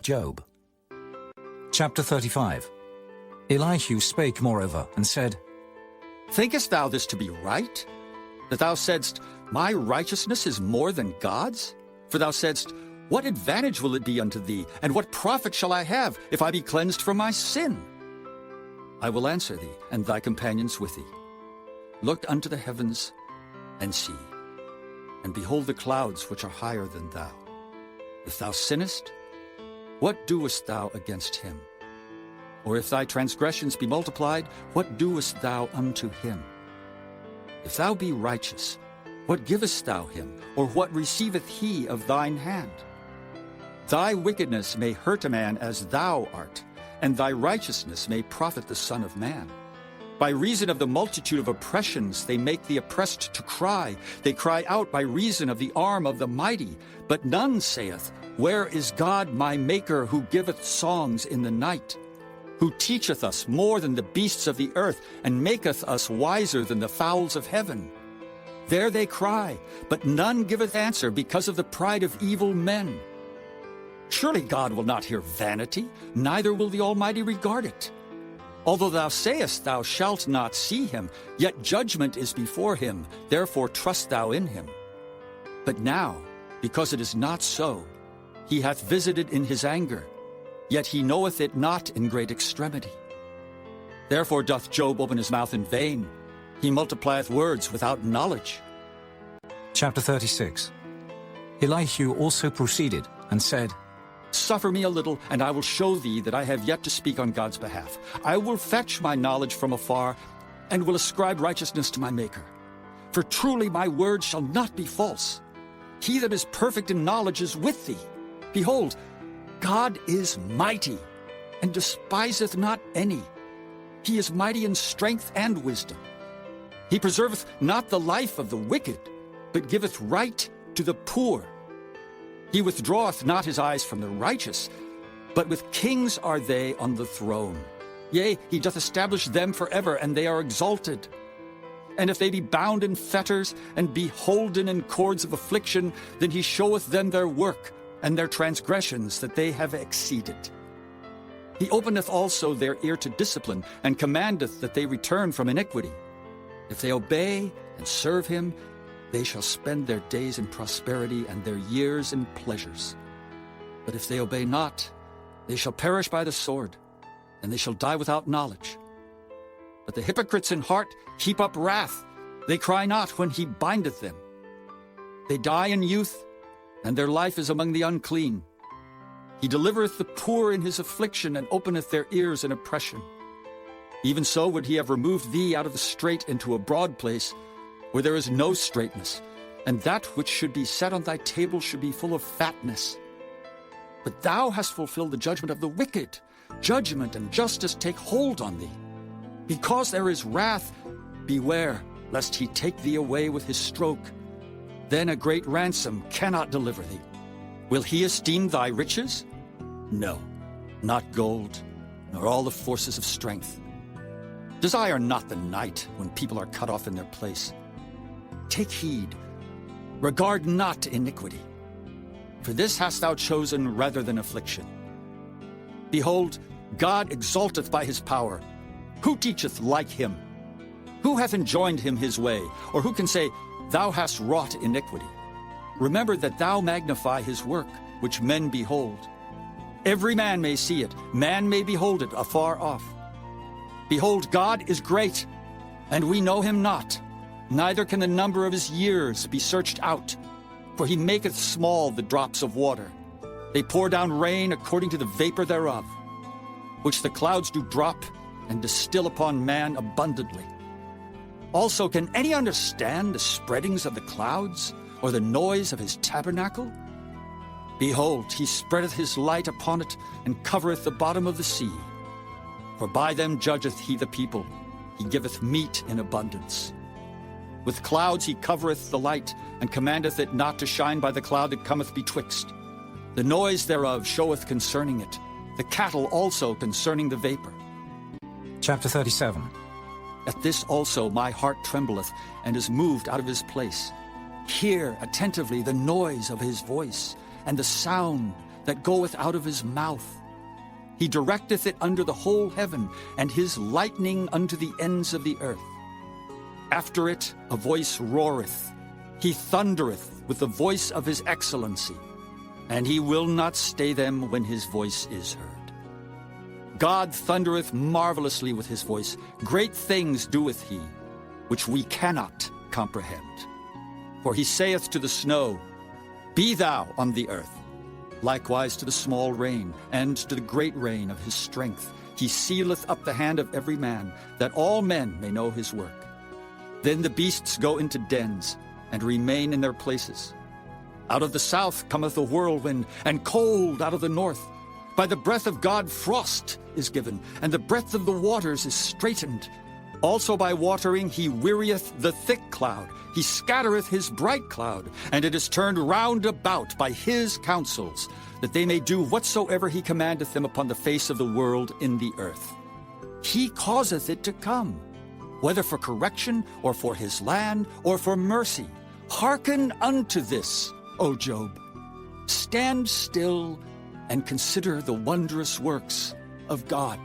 Job. Chapter 35. Elihu spake moreover, and said, Thinkest thou this to be right? That thou saidst, My righteousness is more than God's? For thou saidst, What advantage will it be unto thee, and what profit shall I have, if I be cleansed from my sin? I will answer thee, and thy companions with thee. Look unto the heavens, and see, and behold the clouds which are higher than thou. If thou sinnest, what doest thou against him? Or if thy transgressions be multiplied, what doest thou unto him? If thou be righteous, what givest thou him, or what receiveth he of thine hand? Thy wickedness may hurt a man as thou art, and thy righteousness may profit the Son of Man. By reason of the multitude of oppressions they make the oppressed to cry. They cry out by reason of the arm of the mighty. But none saith, Where is God my Maker, who giveth songs in the night? Who teacheth us more than the beasts of the earth, and maketh us wiser than the fowls of heaven? There they cry, but none giveth answer, because of the pride of evil men. Surely God will not hear vanity, neither will the Almighty regard it. Although thou sayest thou shalt not see him, yet judgment is before him, therefore trust thou in him. But now, because it is not so, he hath visited in his anger, yet he knoweth it not in great extremity. Therefore doth Job open his mouth in vain. He multiplieth words without knowledge. Chapter 36. Elihu also proceeded, and said, Suffer me a little, and I will show thee that I have yet to speak on God's behalf. I will fetch my knowledge from afar, and will ascribe righteousness to my Maker. For truly my word shall not be false. He that is perfect in knowledge is with thee. Behold, God is mighty, and despiseth not any. He is mighty in strength and wisdom. He preserveth not the life of the wicked, but giveth right to the poor. He withdraweth not his eyes from the righteous, but with kings are they on the throne. Yea, he doth establish them forever, and they are exalted. And if they be bound in fetters, and be holden in cords of affliction, then he showeth them their work, and their transgressions that they have exceeded. He openeth also their ear to discipline, and commandeth that they return from iniquity. If they obey and serve him, they shall spend their days in prosperity, and their years in pleasures. But if they obey not, they shall perish by the sword, and they shall die without knowledge. But the hypocrites in heart heap up wrath. They cry not when he bindeth them. They die in youth, and their life is among the unclean. He delivereth the poor in his affliction, and openeth their ears in oppression. Even so would he have removed thee out of the strait into a broad place, where there is no straightness, and that which should be set on thy table should be full of fatness. But thou hast fulfilled the judgment of the wicked. Judgment and justice take hold on thee. Because there is wrath, beware, lest he take thee away with his stroke. Then a great ransom cannot deliver thee. Will he esteem thy riches? No, not gold, nor all the forces of strength. Desire not the night when people are cut off in their place. Take heed, regard not iniquity, for this hast thou chosen rather than affliction. Behold, God exalteth by his power. Who teacheth like him? Who hath enjoined him his way, or who can say, Thou hast wrought iniquity? Remember that thou magnify his work, which men behold. Every man may see it, man may behold it afar off. Behold, God is great, and we know him not, neither can the number of his years be searched out. For he maketh small the drops of water. They pour down rain according to the vapor thereof, which the clouds do drop and distill upon man abundantly. Also, can any understand the spreadings of the clouds, or the noise of his tabernacle? Behold, he spreadeth his light upon it, and covereth the bottom of the sea. For by them judgeth he the people, he giveth meat in abundance. With clouds he covereth the light, and commandeth it not to shine by the cloud that cometh betwixt. The noise thereof showeth concerning it, the cattle also concerning the vapor. Chapter 37. At this also my heart trembleth, and is moved out of his place. Hear attentively the noise of his voice, and the sound that goeth out of his mouth. He directeth it under the whole heaven, and his lightning unto the ends of the earth. After it a voice roareth. He thundereth with the voice of his excellency, and he will not stay them when his voice is heard. God thundereth marvelously with his voice. Great things doeth he, which we cannot comprehend. For he saith to the snow, Be thou on the earth. Likewise to the small rain, and to the great rain of his strength. He sealeth up the hand of every man, that all men may know his work. Then the beasts go into dens, and remain in their places. Out of the south cometh a whirlwind, and cold out of the north. By the breath of God frost is given, and the breadth of the waters is straitened. Also by watering he wearieth the thick cloud. He scattereth his bright cloud, and it is turned round about by his counsels, that they may do whatsoever he commandeth them upon the face of the world in the earth. He causeth it to come, whether for correction, or for his land, or for mercy. Hearken unto this, O Job. Stand still and consider the wondrous works of God.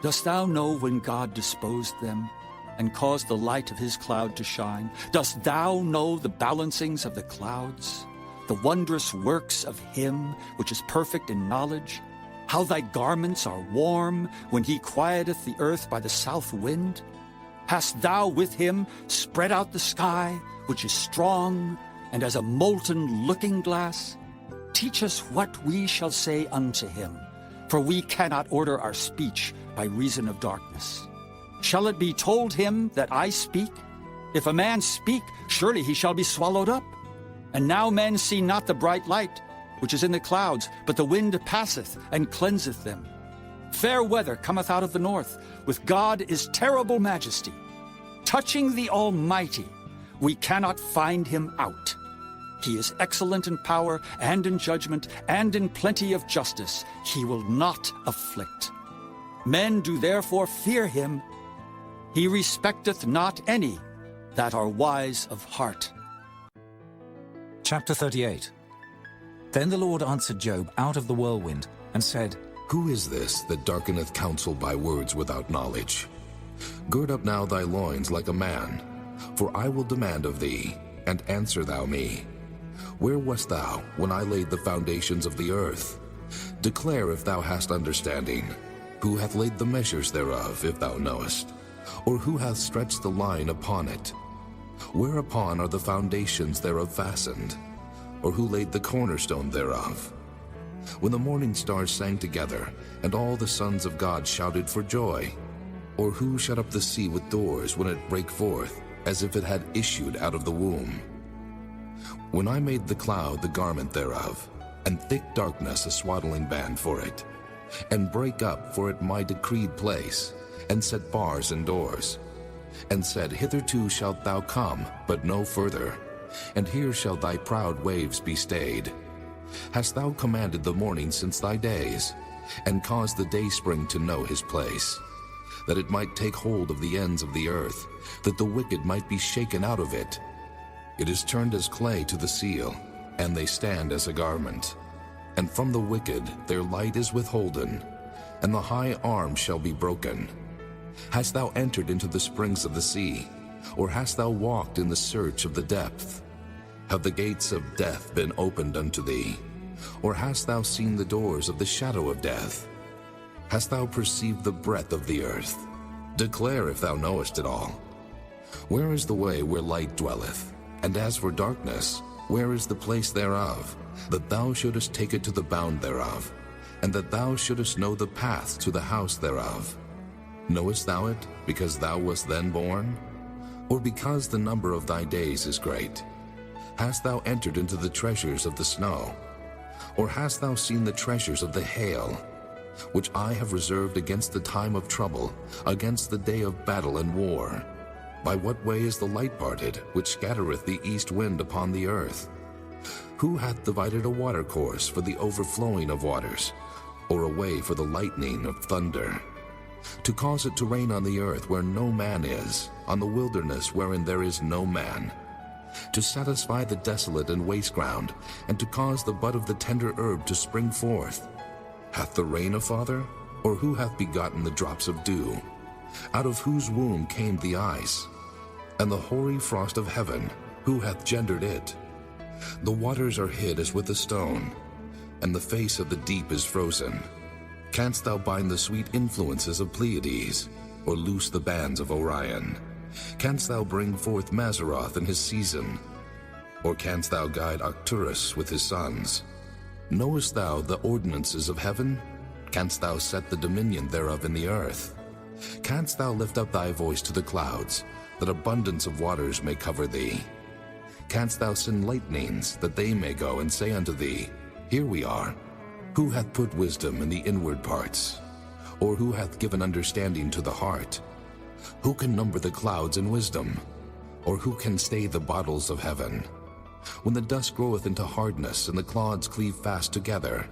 Dost thou know when God disposed them, and caused the light of his cloud to shine? Dost thou know the balancings of the clouds, the wondrous works of him which is perfect in knowledge? How thy garments are warm when he quieteth the earth by the south wind? Hast thou with him spread out the sky, which is strong, and as a molten looking-glass? Teach us what we shall say unto him, for we cannot order our speech by reason of darkness. Shall it be told him that I speak? If a man speak, surely he shall be swallowed up. And now men see not the bright light, which is in the clouds, but the wind passeth and cleanseth them. Fair weather cometh out of the north. With God is terrible majesty. Touching the Almighty, we cannot find him out. He is excellent in power and in judgment and in plenty of justice. He will not afflict. Men do therefore fear him. He respecteth not any that are wise of heart. Chapter 38. Then the Lord answered Job out of the whirlwind, and said, Who is this that darkeneth counsel by words without knowledge? Gird up now thy loins like a man, for I will demand of thee, and answer thou me. Where wast thou when I laid the foundations of the earth? Declare if thou hast understanding. Who hath laid the measures thereof, if thou knowest? Or who hath stretched the line upon it? Whereupon are the foundations thereof fastened? Or who laid the cornerstone thereof? When the morning stars sang together, and all the sons of God shouted for joy? Or who shut up the sea with doors when it brake forth, as if it had issued out of the womb? When I made the cloud the garment thereof, and thick darkness a swaddling band for it, and brake up for it my decreed place, and set bars and doors, and said, Hitherto shalt thou come, but no further, and here shall thy proud waves be stayed. Hast thou commanded the morning since thy days, and caused the dayspring to know his place, that it might take hold of the ends of the earth, that the wicked might be shaken out of it? It is turned as clay to the seal, and they stand as a garment. And from the wicked their light is withholden, and the high arm shall be broken. Hast thou entered into the springs of the sea, or hast thou walked in the search of the depth? Have the gates of death been opened unto thee? Or hast thou seen the doors of the shadow of death? Hast thou perceived the breadth of the earth? Declare if thou knowest it all. Where is the way where light dwelleth? And as for darkness, where is the place thereof? That thou shouldest take it to the bound thereof, and that thou shouldest know the path to the house thereof. Knowest thou it, because thou wast then born? Or because the number of thy days is great? Hast thou entered into the treasures of the snow? Or hast thou seen the treasures of the hail, which I have reserved against the time of trouble, against the day of battle and war? By what way is the light parted, which scattereth the east wind upon the earth? Who hath divided a watercourse for the overflowing of waters, or a way for the lightning of thunder? To cause it to rain on the earth where no man is, on the wilderness wherein there is no man. to satisfy the desolate and waste ground, and to cause the bud of the tender herb to spring forth? Hath the rain a father? Or who hath begotten the drops of dew? Out of whose womb came the ice? And the hoary frost of heaven, who hath gendered it? The waters are hid as with a stone, and the face of the deep is frozen. Canst thou bind the sweet influences of Pleiades, or loose the bands of Orion? Canst thou bring forth Mazzaroth in his season? Or canst thou guide Arcturus with his sons? Knowest thou the ordinances of heaven? Canst thou set the dominion thereof in the earth? Canst thou lift up thy voice to the clouds, that abundance of waters may cover thee? Canst thou send lightnings, that they may go and say unto thee, Here we are? Who hath put wisdom in the inward parts? Or who hath given understanding to the heart? Who can number the clouds in wisdom? Or who can stay the bottles of heaven? When the dust groweth into hardness, and the clods cleave fast together,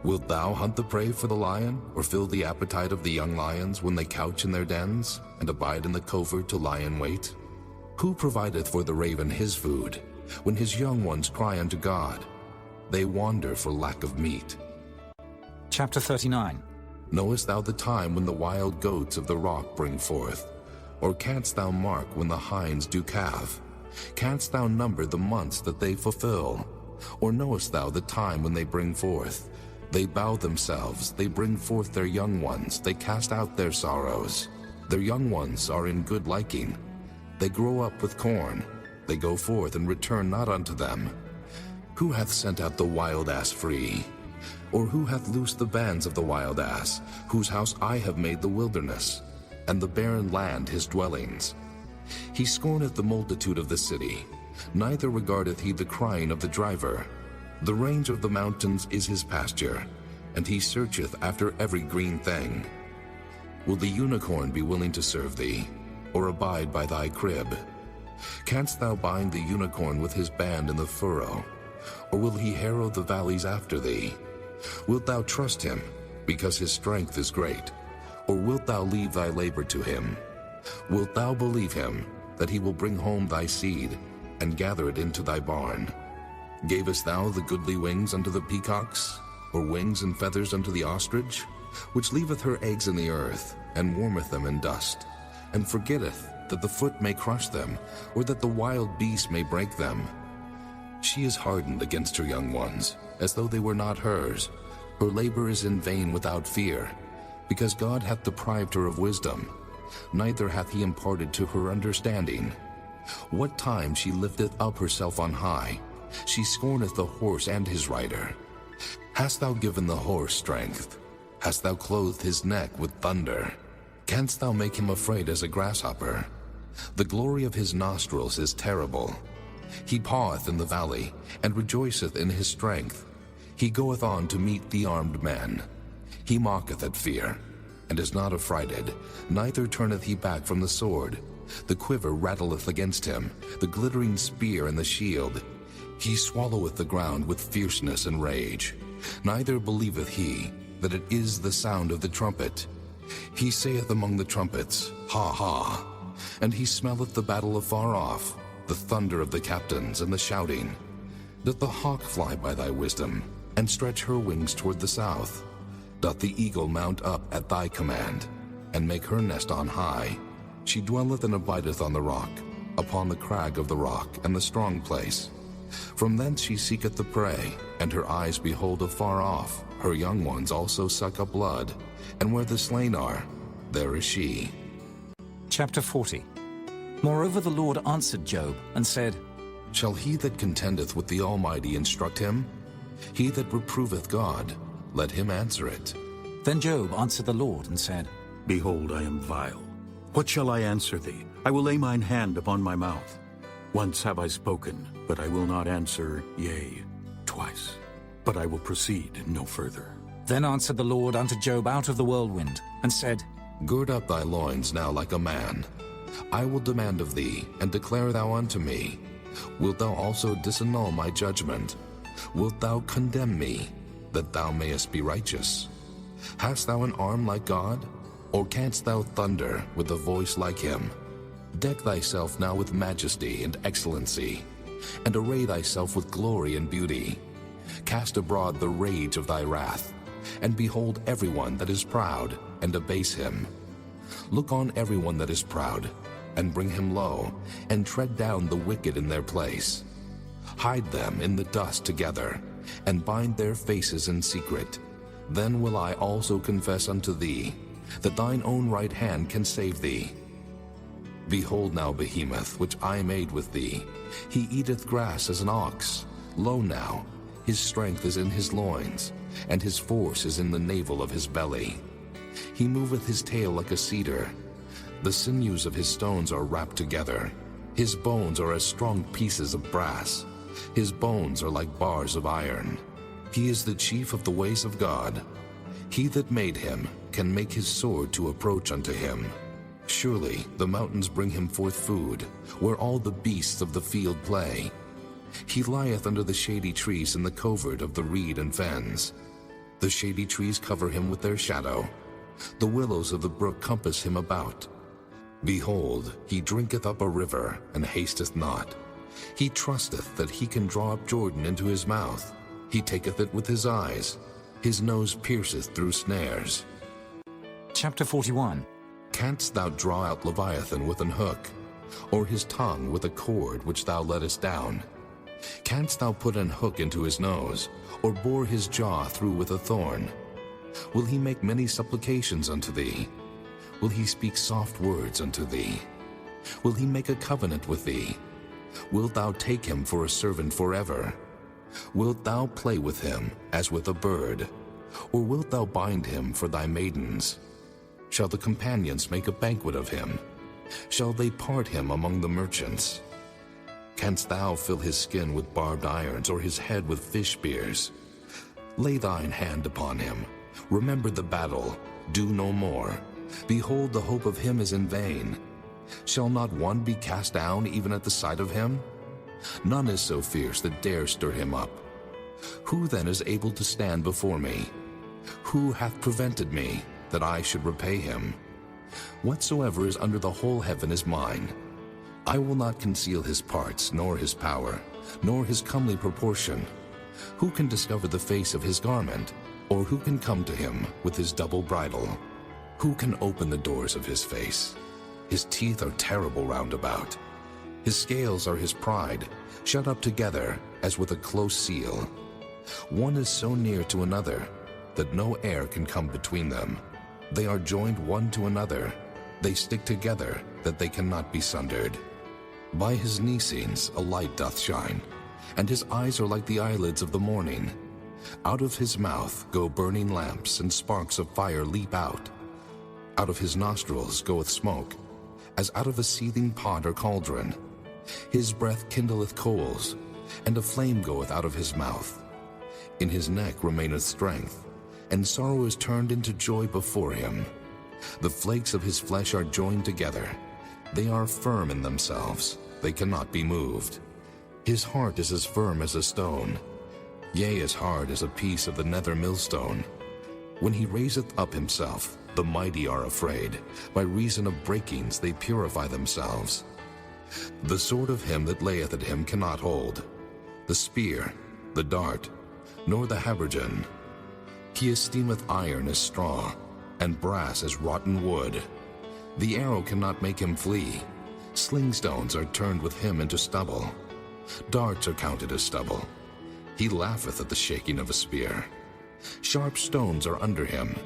wilt thou hunt the prey for the lion, or fill the appetite of the young lions when they couch in their dens, and abide in the covert to lie in wait? Who provideth for the raven his food, when his young ones cry unto God? They wander for lack of meat. Chapter 39. Knowest thou the time when the wild goats of the rock bring forth? Or canst thou mark when the hinds do calve? Canst thou number the months that they fulfill? Or knowest thou the time when they bring forth? They bow themselves, they bring forth their young ones, they cast out their sorrows. Their young ones are in good liking. They grow up with corn. They go forth and return not unto them. Who hath sent out the wild ass free? Or who hath loosed the bands of the wild ass, whose house I have made the wilderness, and the barren land his dwellings? He scorneth the multitude of the city, neither regardeth he the crying of the driver. The range of the mountains is his pasture, and he searcheth after every green thing. Will the unicorn be willing to serve thee, or abide by thy crib? Canst thou bind the unicorn with his band in the furrow, or will he harrow the valleys after thee? Wilt thou trust him, because his strength is great, or wilt thou leave thy labor to him? Wilt thou believe him, that he will bring home thy seed, and gather it into thy barn? Gavest thou the goodly wings unto the peacocks, or wings and feathers unto the ostrich, which leaveth her eggs in the earth, and warmeth them in dust, and forgetteth that the foot may crush them, or that the wild beast may break them? She is hardened against her young ones, as though they were not hers. Her labor is in vain without fear, because God hath deprived her of wisdom, neither hath he imparted to her understanding. What time she lifteth up herself on high, she scorneth the horse and his rider. Hast thou given the horse strength? Hast thou clothed his neck with thunder? Canst thou make him afraid as a grasshopper? The glory of his nostrils is terrible. He paweth in the valley, and rejoiceth in his strength. He goeth on to meet the armed men. He mocketh at fear, and is not affrighted, neither turneth he back from the sword. The quiver rattleth against him, the glittering spear and the shield. He swalloweth the ground with fierceness and rage. Neither believeth he that it is the sound of the trumpet. He saith among the trumpets, Ha, ha! And he smelleth the battle afar off, the thunder of the captains and the shouting. Doth the hawk fly by thy wisdom, and stretch her wings toward the south? Doth the eagle mount up at thy command, and make her nest on high? She dwelleth and abideth on the rock, upon the crag of the rock and the strong place. From thence she seeketh the prey, and her eyes behold afar off. Her young ones also suck up blood, and where the slain are, there is she. Chapter 40. Moreover the Lord answered Job, and said, Shall he that contendeth with the Almighty instruct him? He that reproveth God, let him answer it. Then Job answered the Lord, and said, Behold, I am vile. What shall I answer thee? I will lay mine hand upon my mouth. Once have I spoken, but I will not answer, yea, twice. But I will proceed no further. Then answered the Lord unto Job out of the whirlwind, and said, Gird up thy loins now like a man. I will demand of thee, and declare thou unto me. Wilt thou also disannul my judgment? Wilt thou condemn me, that thou mayest be righteous? Hast thou an arm like God? Or canst thou thunder with a voice like him? Deck thyself now with majesty and excellency, and array thyself with glory and beauty. Cast abroad the rage of thy wrath, and behold everyone that is proud, and abase him. Look on everyone that is proud, and bring him low, and tread down the wicked in their place. Hide them in the dust together, and bind their faces in secret. Then will I also confess unto thee, that thine own right hand can save thee. Behold now Behemoth, which I made with thee. He eateth grass as an ox. Lo now, his strength is in his loins, and his force is in the navel of his belly. He moveth his tail like a cedar. The sinews of his stones are wrapped together. His bones are as strong pieces of brass. His bones are like bars of iron. He is the chief of the ways of God. He that made him can make his sword to approach unto him. Surely the mountains bring him forth food, where all the beasts of the field play. He lieth under the shady trees in the covert of the reed and fens. The shady trees cover him with their shadow. The willows of the brook compass him about. Behold, he drinketh up a river, and hasteth not. He trusteth that he can draw up Jordan into his mouth. He taketh it with his eyes. His nose pierceth through snares. Chapter 41. Canst thou draw out Leviathan with an hook, or his tongue with a cord which thou lettest down? Canst thou put an hook into his nose, or bore his jaw through with a thorn? Will he make many supplications unto thee? Will he speak soft words unto thee? Will he make a covenant with thee? Wilt thou take him for a servant forever? Wilt thou play with him as with a bird? Or wilt thou bind him for thy maidens? Shall the companions make a banquet of him? Shall they part him among the merchants? Canst thou fill his skin with barbed irons, or his head with fish spears? Lay thine hand upon him. Remember the battle. Do no more. Behold, the hope of him is in vain. Shall not one be cast down even at the sight of him? None is so fierce that dare stir him up. Who then is able to stand before me? Who hath prevented me, that I should repay him? Whatsoever is under the whole heaven is mine. I will not conceal his parts, nor his power, nor his comely proportion. Who can discover the face of his garment? Or who can come to him with his double bridle? Who can open the doors of his face? His teeth are terrible round about. His scales are his pride, shut up together as with a close seal. One is so near to another that no air can come between them. They are joined one to another. They stick together that they cannot be sundered. By his Nesines a light doth shine, and his eyes are like the eyelids of the morning. Out of his mouth go burning lamps, and sparks of fire leap out. Out of his nostrils goeth smoke, as out of a seething pot or cauldron. His breath kindleth coals, and a flame goeth out of his mouth. In his neck remaineth strength, and sorrow is turned into joy before him. The flakes of his flesh are joined together. They are firm in themselves. They cannot be moved. His heart is as firm as a stone, yea, as hard as a piece of the nether millstone. When he raiseth up himself, the mighty are afraid. By reason of breakings they purify themselves. The sword of him that layeth at him cannot hold, the spear, the dart, nor the habergeon. He esteemeth iron as straw, and brass as rotten wood. The arrow cannot make him flee. Slingstones are turned with him into stubble. Darts are counted as stubble. He laugheth at the shaking of a spear. Sharp stones are under him.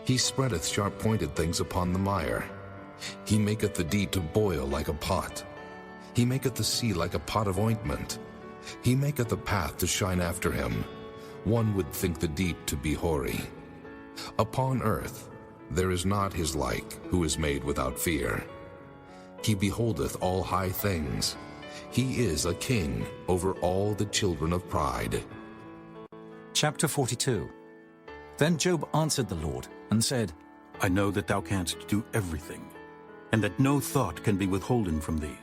He spreadeth sharp-pointed things upon the mire. He maketh the deep to boil like a pot. He maketh the sea like a pot of ointment. He maketh the path to shine after him. One would think the deep to be hoary. Upon earth there is not his like, who is made without fear. He beholdeth all high things. He is a king over all the children of pride. Chapter 42. Then Job answered the Lord, and said, I know that thou canst do everything, and that no thought can be withholden from thee.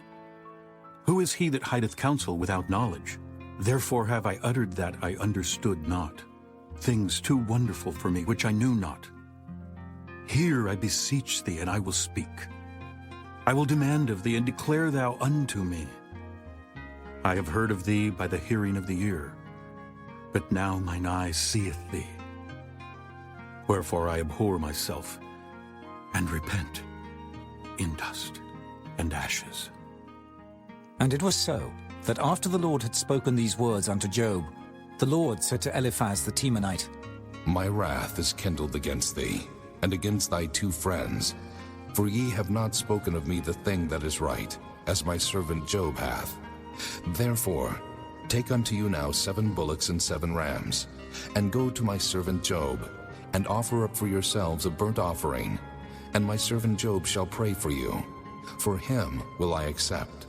Who is he that hideth counsel without knowledge? Therefore have I uttered that I understood not, things too wonderful for me which I knew not. Hear, I beseech thee, and I will speak. I will demand of thee, and declare thou unto me. I have heard of thee by the hearing of the ear, but now mine eye seeth thee. Wherefore I abhor myself, and repent in dust and ashes. And it was so, that after the Lord had spoken these words unto Job, the Lord said to Eliphaz the Temanite, My wrath is kindled against thee, and against thy 2 friends, for ye have not spoken of me the thing that is right, as my servant Job hath. Therefore, take unto you now 7 bullocks and 7 rams, and go to my servant Job, and offer up for yourselves a burnt offering, and my servant Job shall pray for you. For him will I accept,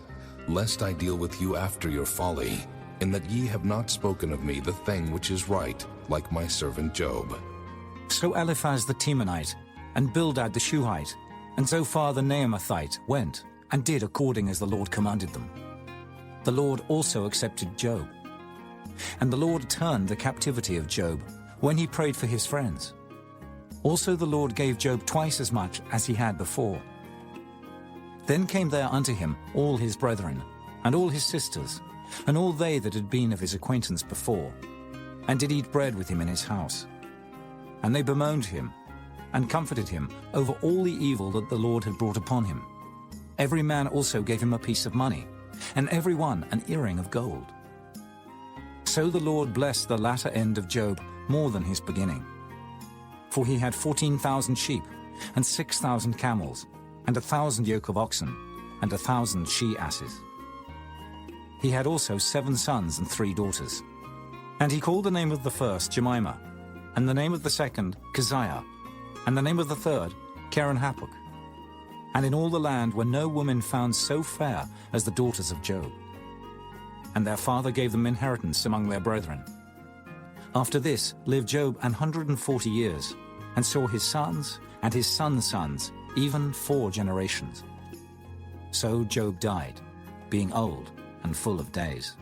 lest I deal with you after your folly, in that ye have not spoken of me the thing which is right, like my servant Job. So Eliphaz the Temanite, and Bildad the Shuhite, and Zophar the Naamathite went, and did according as the Lord commanded them. The Lord also accepted Job. And the Lord turned the captivity of Job, when he prayed for his friends. Also the Lord gave Job twice as much as he had before. Then came there unto him all his brethren, and all his sisters, and all they that had been of his acquaintance before, and did eat bread with him in his house. And they bemoaned him, and comforted him over all the evil that the Lord had brought upon him. Every man also gave him a piece of money, and every one an earring of gold. So the Lord blessed the latter end of Job more than his beginning. For he had 14,000 sheep, and 6,000 camels, and 1,000 yoke of oxen, and 1,000 she-asses. He had also 7 sons and 3 daughters. And he called the name of the first Jemimah, and the name of the second Keziah, and the name of the third Keren-Happuch. And in all the land were no woman found so fair as the daughters of Job. And their father gave them inheritance among their brethren. After this lived Job 140 years, and saw his sons and his sons' sons, even 4 generations. So Job died, being old and full of days.